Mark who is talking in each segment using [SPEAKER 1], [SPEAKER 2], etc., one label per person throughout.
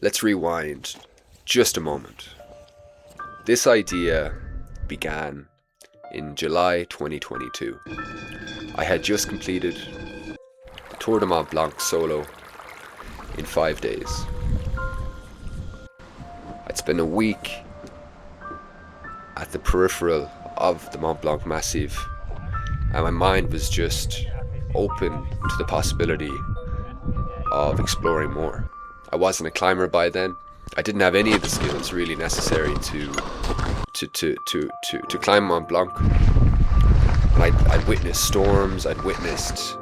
[SPEAKER 1] Let's rewind just a moment. This idea began in July 2022. I had just completed the Tour de Mont Blanc solo in 5 days. I'd spent a week at the peripheral of the Mont Blanc Massif, and my mind was just open to the possibility of exploring more. I wasn't a climber by then. I didn't have any of the skills really necessary to climb Mont Blanc. And I'd witnessed storms, I'd witnessed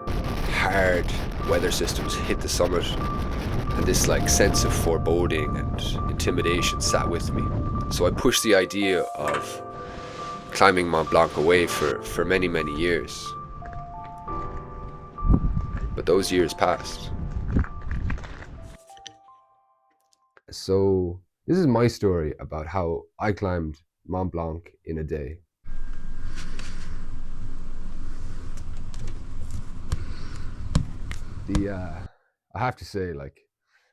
[SPEAKER 1] hard weather systems hit the summit, and this sense of foreboding and intimidation sat with me. So I pushed the idea of climbing Mont Blanc away for many, many years. But those years passed. So this is my story about how I climbed Mont Blanc in a day. I have to say, the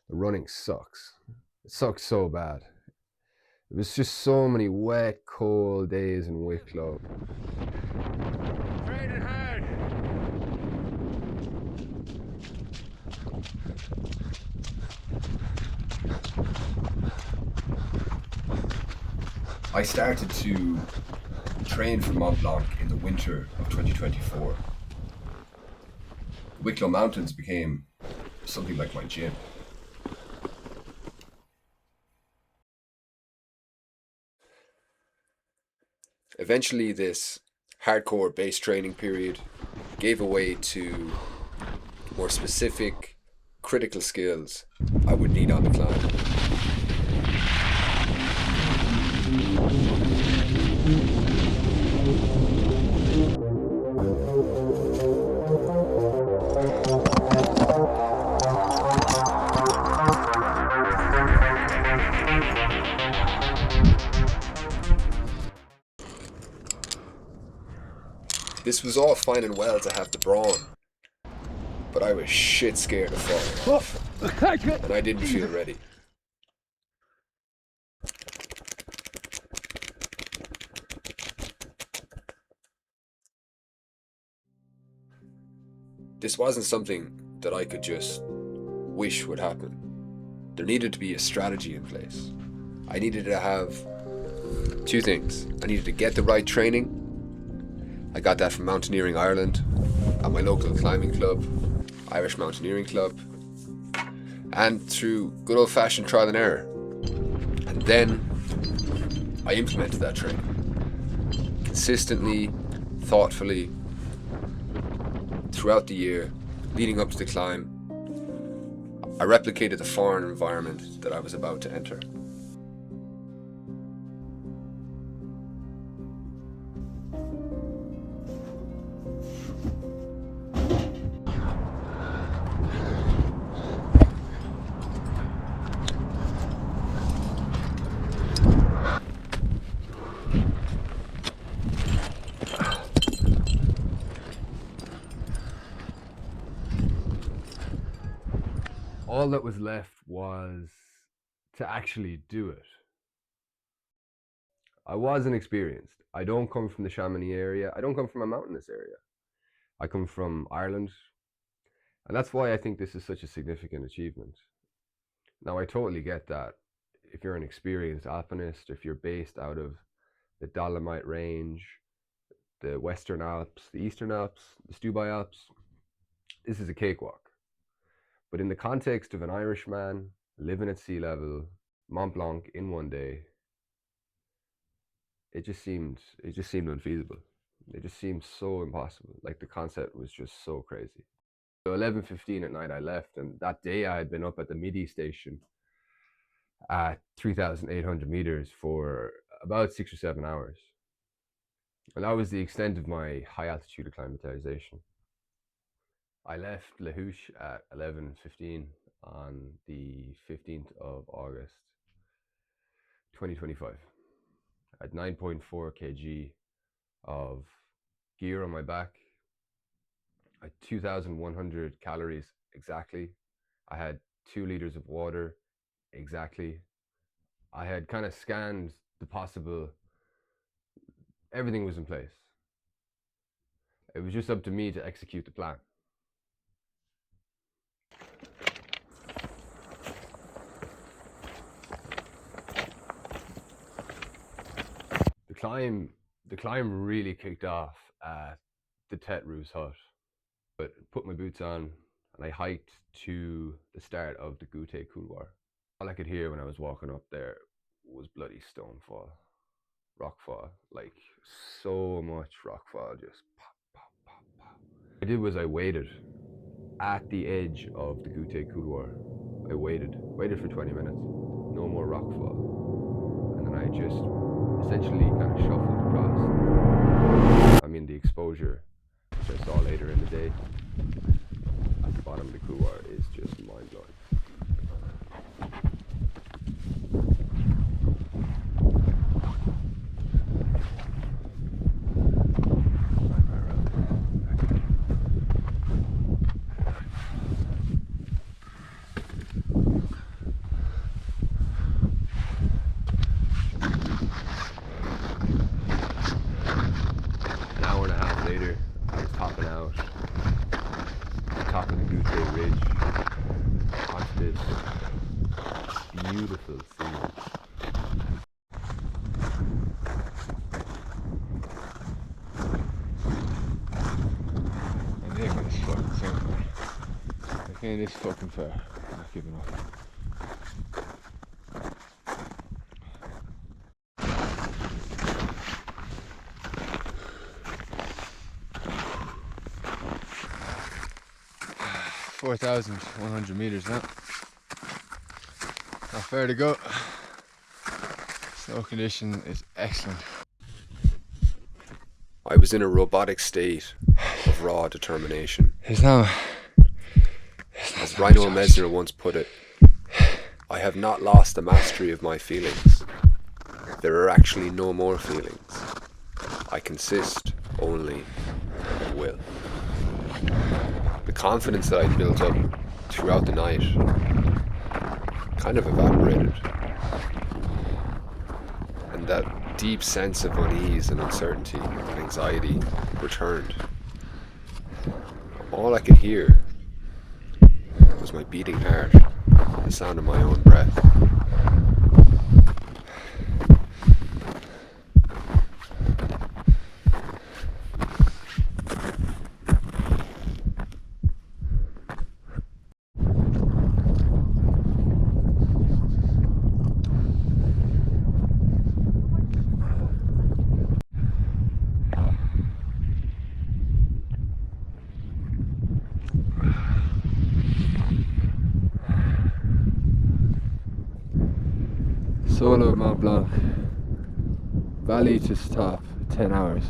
[SPEAKER 1] running sucks. It sucks so bad. It was just so many wet, cold days in Wicklow.
[SPEAKER 2] Training hard.
[SPEAKER 1] I started to train for Mont Blanc in the winter of 2024. The Wicklow Mountains became something like my gym. Eventually, this hardcore base training period gave way to more specific, critical skills I would need on the climb. This was all fine and well to have the brawn, but I was shit scared of falling off, and I didn't feel ready. This wasn't something that I could just wish would happen. There needed to be a strategy in place. I needed to have two things. I needed to get the right training. I got that from Mountaineering Ireland at my local climbing club, Irish Mountaineering Club, and through good old-fashioned trial and error. And then I implemented that training consistently, thoughtfully, throughout the year, leading up to the climb. I replicated the foreign environment that I was about to enter. All that was left was to actually do it. I wasn't experienced. I don't come from the Chamonix area. I don't come from a mountainous area. I come from Ireland. And that's why I think this is such a significant achievement. Now, I totally get that if you're an experienced alpinist, if you're based out of the Dolomite Range, the Western Alps, the Eastern Alps, the Stubai Alps, this is a cakewalk. But in the context of an Irishman living at sea level, Mont Blanc in one day, it just seemed unfeasible. It just seemed so impossible. The concept was just so crazy. So 11:15 at night I left, and that day I had been up at the Midi station at 3,800 meters for about 6 or 7 hours. And that was the extent of my high altitude acclimatization. I left La Houche at 11:15 on the 15th of August 2025 at 9.4 kg of gear on my back, at 2,100 calories exactly. I had 2 liters of water, exactly. I had kind of scanned the possible, everything was in place. It was just up to me to execute the plan. The climb, the climb really kicked off at the Tetrus hut. But put my boots on and I hiked to the start of the Goutte couloir. All I could hear when I was walking up there was bloody stonefall, rockfall, like so much rockfall, just pop, pop, pop, pop. What I did was I waited at the edge of the Goutte couloir. I waited for 20 minutes, no more rockfall, and then I just essentially kind of shuffled across. I mean, the exposure, which I saw later in the day at the bottom of the couloir, is just mind blowing. An hour and a half later, I was topping out the top of the Goutte Ridge onto this beautiful scene.
[SPEAKER 2] I'm making this fucking thing. I came this fucking far. I'm not giving up. $4,100 now. Not far to go. Snow condition is excellent.
[SPEAKER 1] I was in a robotic state of raw determination.
[SPEAKER 2] As
[SPEAKER 1] Rhino Messner once put it, I have not lost the mastery of my feelings. There are actually no more feelings. I consist only of will. The confidence that I built up throughout the night kind of evaporated. And that deep sense of unease and uncertainty and anxiety returned. All I could hear was my beating heart, the sound of my own breath.
[SPEAKER 2] Solo of Mont Blanc. Valley to top, 10 hours.